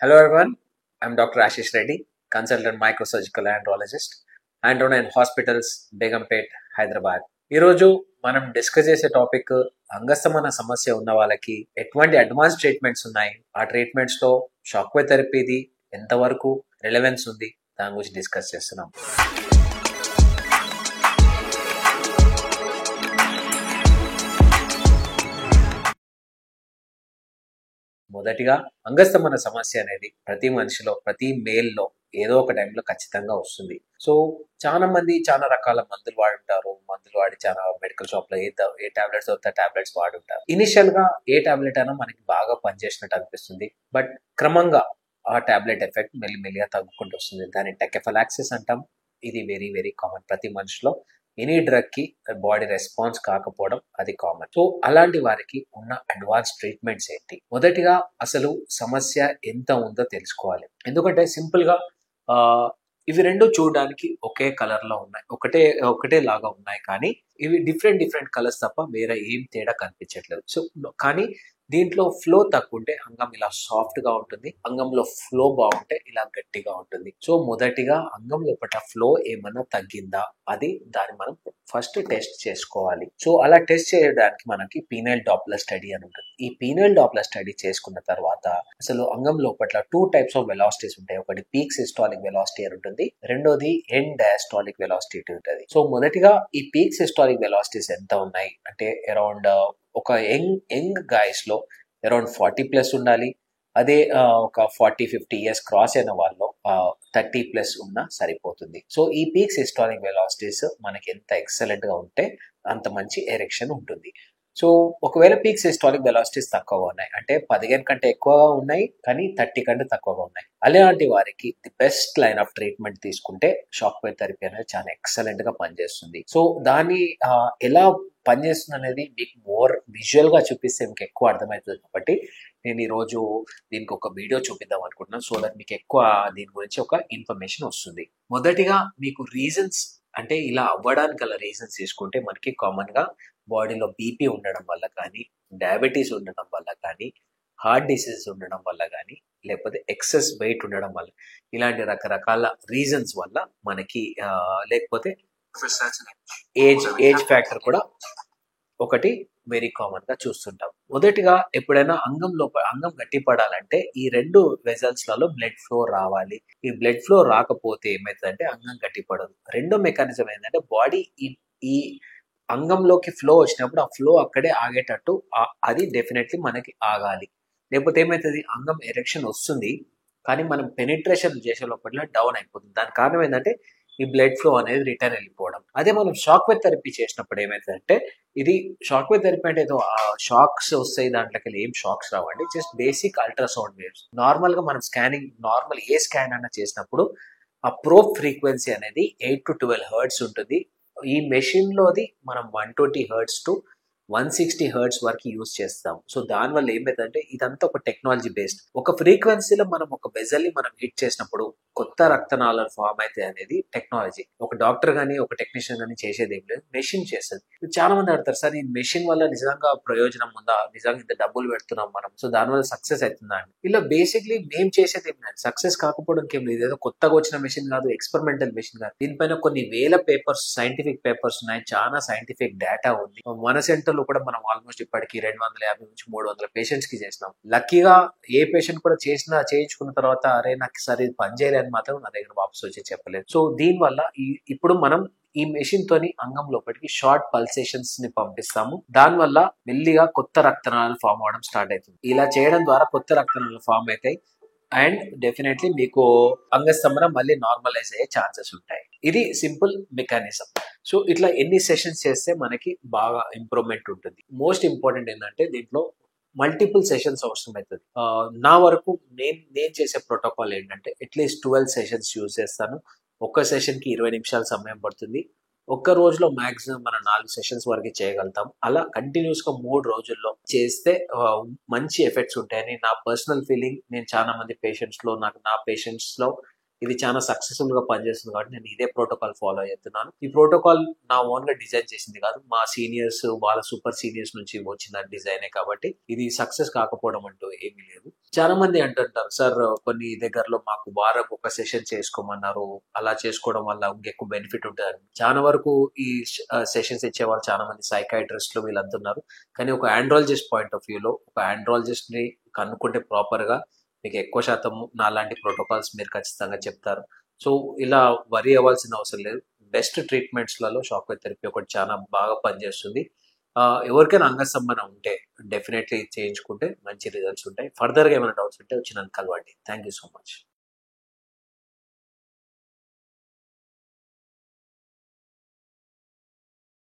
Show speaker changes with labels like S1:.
S1: Hello everyone, I'm Dr. Ashish Reddy, consultant microsurgical andrologist, Androna in Hospitals, Begumpet, Hyderabad. ఈరోజు మనం discuss చేసే topic అంగస్తమన సమస్య ఉన్న వాళ్ళకి ఎటువంటి అడ్వాన్స్ ట్రీట్మెంట్స్ ఉన్నాయి, ఆ ట్రీట్మెంట్స్ లో షాక్ వేవ్ థెరపీది ఎంతవరకు రిలవెన్స్ ఉంది దాని గురించి డిస్కస్ చేస్తున్నాం. మొదటిగా అంగస్తమన సమస్య అనేది ప్రతి మనిషిలో, ప్రతి మేల్లో ఏదో ఒక టైంలో ఖచ్చితంగా వస్తుంది. సో చాలా మంది చాలా రకాల మందులు వాడుంటారు. మందులు వాడి చాలా మెడికల్ షాప్ లో ఏ టాబ్లెట్స్ దొరికితే టాబ్లెట్స్ వాడుంటారు. ఇనిషియల్ గా ఏ టాబ్లెట్ అయినా మనకి బాగా పనిచేసినట్టు అనిపిస్తుంది. బట్ క్రమంగా ఆ టాబ్లెట్ ఎఫెక్ట్ మెల్లిమెల్లిగా తగ్గుకుంటూ వస్తుంది. దాన్ని టెకెఫలాక్సిస్ అంటాం. ఇది వెరీ వెరీ కామన్. ప్రతి మనిషిలో ఎనీ డ్రగ్ కి బాడీ రెస్పాన్స్ కాకపోవడం అది కామన్. సో అలాంటి వారికి ఉన్న అడ్వాన్స్ ట్రీట్మెంట్స్ ఏంటి? మొదటిగా అసలు సమస్య ఎంత ఉందో తెలుసుకోవాలి. ఎందుకంటే సింపుల్ గా ఆ ఇవి రెండు చూడడానికి ఒకే కలర్ లో ఉన్నాయి, ఒకటే లాగా ఉన్నాయి, కానీ ఇవి డిఫరెంట్ డిఫరెంట్ కలర్స్ తప్ప వేరే ఏం తేడా కనిపించట్లేదు. సో కానీ దీంట్లో ఫ్లో తక్కువ ఉంటే అంగం ఇలా సాఫ్ట్ గా ఉంటుంది, అంగంలో ఫ్లో బాగుంటే ఇలా గట్టిగా ఉంటుంది. సో మొదటిగా అంగం లోపల ఫ్లో ఏమన్నా తగ్గిందా అది దాన్ని మనం ఫస్ట్ టెస్ట్ చేసుకోవాలి. సో అలా టెస్ట్ చేయడానికి మనకి పీనైల్ డాప్లర్ స్టడీ అని ఉంటుంది. ఈ పీనైల్ డాప్లర్ స్టడీ చేసుకున్న తర్వాత అసలు అంగం లోపల 2 టైప్స్ ఆఫ్ వెలాసిటీస్ ఉంటాయి. ఒకటి పీక్ సిస్టాలిక్ వెలాసిటీ అని ఉంటుంది, రెండోది ఎండ్ డయాస్టాలిక్ వెలాసిటీ ఉంటుంది. సో మొదటిగా ఈ పీక్ సిస్టాలిక్ వెలాసిటీస్ ఎంత ఉన్నాయి అంటే అరౌండ్ ఒక యంగ్ గాయస్ లో అరౌండ్ 40+ ఉండాలి. అదే ఒక 40-50 ఇయర్స్ క్రాస్ అయిన వాళ్ళు 30+ ఉన్నా సరిపోతుంది. సో ఈ పీక్ సిస్టాలిక్ వెలాసిటీస్ మనకి ఎంత ఎక్సలెంట్ గా ఉంటే అంత మంచి ఎరెక్షన్ ఉంటుంది. సో ఒకవేళ పీక్ సిస్టాలిక్ వెలాసిటీస్ తక్కువగా ఉన్నాయి అంటే 15 కంటే ఎక్కువగా ఉన్నాయి కానీ 30 కంటే తక్కువగా ఉన్నాయి, అలాంటి వారికి the best line of treatment తీసుకుంటే షాక్ వేవ్ థెరపీ అనేది చాలా ఎక్సలెంట్ గా పనిచేస్తుంది. సో దాన్ని ఎలా పనిచేస్తుంది అనేది మీకు మోర్ విజువల్ గా చూపిస్తే మీకు ఎక్కువ అర్థమవుతుంది. కాబట్టి నేను ఈ రోజు దీనికి ఒక వీడియో చూపిద్దాం అనుకుంటున్నాను. సో దట్ మీకు ఎక్కువ దీని గురించి ఒక ఇన్ఫర్మేషన్ వస్తుంది. మొదటిగా మీకు రీజన్స్ అంటే ఇలా అవ్వడానికి గల రీజన్స్ తీసుకుంటే మనకి కామన్ గా బాడీలో బీపీ ఉండడం వల్ల కానీ, డయాబెటీస్ ఉండడం వల్ల కానీ, హార్ట్ డిసీజ్ ఉండడం వల్ల కానీ, లేకపోతే ఎక్సెస్ వెయిట్ ఉండడం వల్ల, ఇలాంటి రకరకాల రీజన్స్ వల్ల మనకి లేకపోతే ఏజ్ ఫ్యాక్టర్ కూడా ఒకటి వెరీ కామన్ గా చూస్తుంటాం. మొదటిగా ఎప్పుడైనా అంగం గట్టిపడాలంటే ఈ 2 వెజల్స్ లలో బ్లడ్ ఫ్లో రావాలి. ఈ బ్లడ్ ఫ్లో రాకపోతే ఏమైతుందంటే అంగం గట్టిపడదు. రెండో మెకానిజం ఏంటంటే బాడీ ఈ అంగంలోకి ఫ్లో వచ్చినప్పుడు ఆ ఫ్లో అక్కడే ఆగేటట్టు అది డెఫినెట్లీ మనకి ఆగాలి. లేకపోతే ఏమైతుంది, అంగం ఎరెక్షన్ వస్తుంది కానీ మనం పెనిట్రేషన్ చేసే లోపల డౌన్ అయిపోతుంది. దానికి కారణం ఏంటంటే ఈ బ్లడ్ ఫ్లో అనేది రిటర్న్ వెళ్ళిపోవడం. అదే మనం షాక్ వేవ్ థెరపీ చేసినప్పుడు ఏమైతుందంటే, ఇది షాక్ వేవ్ థెరపీ అంటే ఏదో షాక్స్ వస్తాయి, దాంట్లోకి ఏం షాక్స్ రావండి, just basic ultrasound waves. Normal గా మనం స్కానింగ్ నార్మల్ ఏ స్కాన్ అన్నా చేసినప్పుడు ఆ ప్రోబ్ ఫ్రీక్వెన్సీ అనేది 8 to 12 హెర్ట్జ్ ఉంటుంది. ఈ మెషిన్ లోది మనం 120 హెర్ట్జ్ టు 160 హెర్ట్జ్ వరకు యూజ్ చేస్తాం. సో దానివల్ల ఏమైందంటే ఇదంతా ఒక టెక్నాలజీ బేస్డ్. ఒక ఫ్రీక్వెన్సీలో మనం ఒక వెజల్ ని మనం హిట్ చేసినప్పుడు కొత్త రక్తనాళాలు ఫామ్ అయితే అనేది టెక్నాలజీ. ఒక డాక్టర్ గానీ ఒక టెక్నీషియన్ గానీ చేసేది ఏం లేదు, మెషిన్ చేస్తుంది. చాలా మంది అడతారు, సార్ ఈ మెషిన్ వల్ల నిజంగా ప్రయోజనం ఉందా, నిజంగా ఇంత డబ్బులు పెడుతున్నాం మనం, సో దానివల్ల సక్సెస్ అవుతుందా అండి? ఇలా బేసిక్లీ మేము చేసేది ఏం లేదు, సక్సెస్ కాకపోవడానికి ఏం లేదు. ఏదో కొత్తగా వచ్చిన మెషిన్ కాదు, ఎక్స్పెరిమెంటల్ మెషిన్ కాదు. దీనిపైన కొన్ని వేల పేపర్స్, సైంటిఫిక్ పేపర్స్ ఉన్నాయి, చాలా సైంటిఫిక్ డేటా ఉంది. మన సెంటర్ లో కూడా మనం ఆల్మోస్ట్ ఇప్పటికి 250 నుంచి 300 పేషెంట్స్ కి చేసినాం. లక్కీగా ఏ పేషెంట్ కూడా చేయించుకున్న తర్వాత అరే నాకు సరే ఇది పని చేయలేదు మాత్రం నా దగ్గర వాపస్ వచ్చి చెప్పలేదు. సో దీని వల్ల ఇప్పుడు మనం ఈ మెషిన్ తోని అంగం లోపలికి షార్ట్ పల్సేషన్స్ ని పంపిస్తాము. దాని వల్ల మెల్లిగా కొత్త రక్తనాళాలు ఫామ్ అవడం స్టార్ట్ అవుతుంది. ఇలా చేయడం ద్వారా కొత్త రక్తనాళాలు ఫామ్ అవుతాయి అండ్ డెఫినెట్లీ మీకు అంగస్తంభన మళ్ళీ నార్మలైజ్ అయ్యే ఛాన్సెస్ ఉంటాయి. ఇది సింపుల్ మెకానిజం. సో ఇట్లా ఎన్ని సెషన్స్ చేస్తే మనకి బాగా ఇంప్రూవ్మెంట్ ఉంటుంది. మోస్ట్ ఇంపార్టెంట్ ఏంటంటే దీంట్లో మల్టిపుల్ సెషన్స్ అవసరం అవుతుంది. నా వరకు నేను చేసే ప్రోటోకాల్ ఏంటంటే అట్లీస్ట్ 12 సెషన్స్ యూజ్ చేస్తాను. ఒక్క సెషన్ కి 20 నిమిషాల సమయం పడుతుంది. ఒక్క రోజులో మాక్సిమం మనం 4 సెషన్స్ వరకు చేయగలుగుతాం. అలా కంటిన్యూస్ గా 3 రోజుల్లో చేస్తే మంచి ఎఫెక్ట్స్ ఉంటాయని నా పర్సనల్ ఫీలింగ్. నేను చాలా మంది పేషెంట్స్ లో ఇది చాలా సక్సెస్ఫుల్ గా పనిచేస్తుంది కాబట్టి నేను ఇదే ప్రోటోకాల్ ఫాలో అవుతున్నాను. ఈ ప్రోటోకాల్ నా ఓన్ గా డిజైన్ చేసింది కాదు, మా సీనియర్స్ వాళ్ళ సూపర్ సీనియర్స్ నుంచి వచ్చిన డిజైనే కాబట్టి ఇది సక్సెస్ కాకపోవడం అంటూ ఏమీ లేదు. చాలా మంది అంటుంటారు, సార్ కొన్ని దగ్గరలో మాకు వారం ఒక సెషన్ చేసుకోమన్నారు, అలా చేసుకోవడం వల్ల ఇంకెక్కువ బెనిఫిట్ ఉంటుంది. చాలా వరకు ఈ సెషన్స్ ఇచ్చే వాళ్ళు చాలా మంది సైకాట్రిస్టులు వీళ్ళంతున్నారు. కానీ ఒక ఆండ్రాలజిస్ట్ పాయింట్ ఆఫ్ వ్యూలో ఒక ఆండ్రాలజిస్ట్ ని కనుక్కుంటే ప్రాపర్ గా మీకు ఎక్కువ శాతం నాలాంటి ప్రోటోకాల్స్ మీరు ఖచ్చితంగా చెప్తారు. సో ఇలా వరీ అవ్వాల్సిన అవసరం లేదు. బెస్ట్ ట్రీట్మెంట్స్లలో షాక్ వేవ్ థెరపీ ఒకటి చాలా బాగా పనిచేస్తుంది. ఎవరికైనా అంగస్తంభన ఉంటే డెఫినెట్లీ చేయించుకుంటే మంచి రిజల్ట్స్ ఉంటాయి. ఫర్దర్గా ఏమైనా డౌట్స్ ఉంటే వచ్చి నన్ను కలవండి. Thank you so much.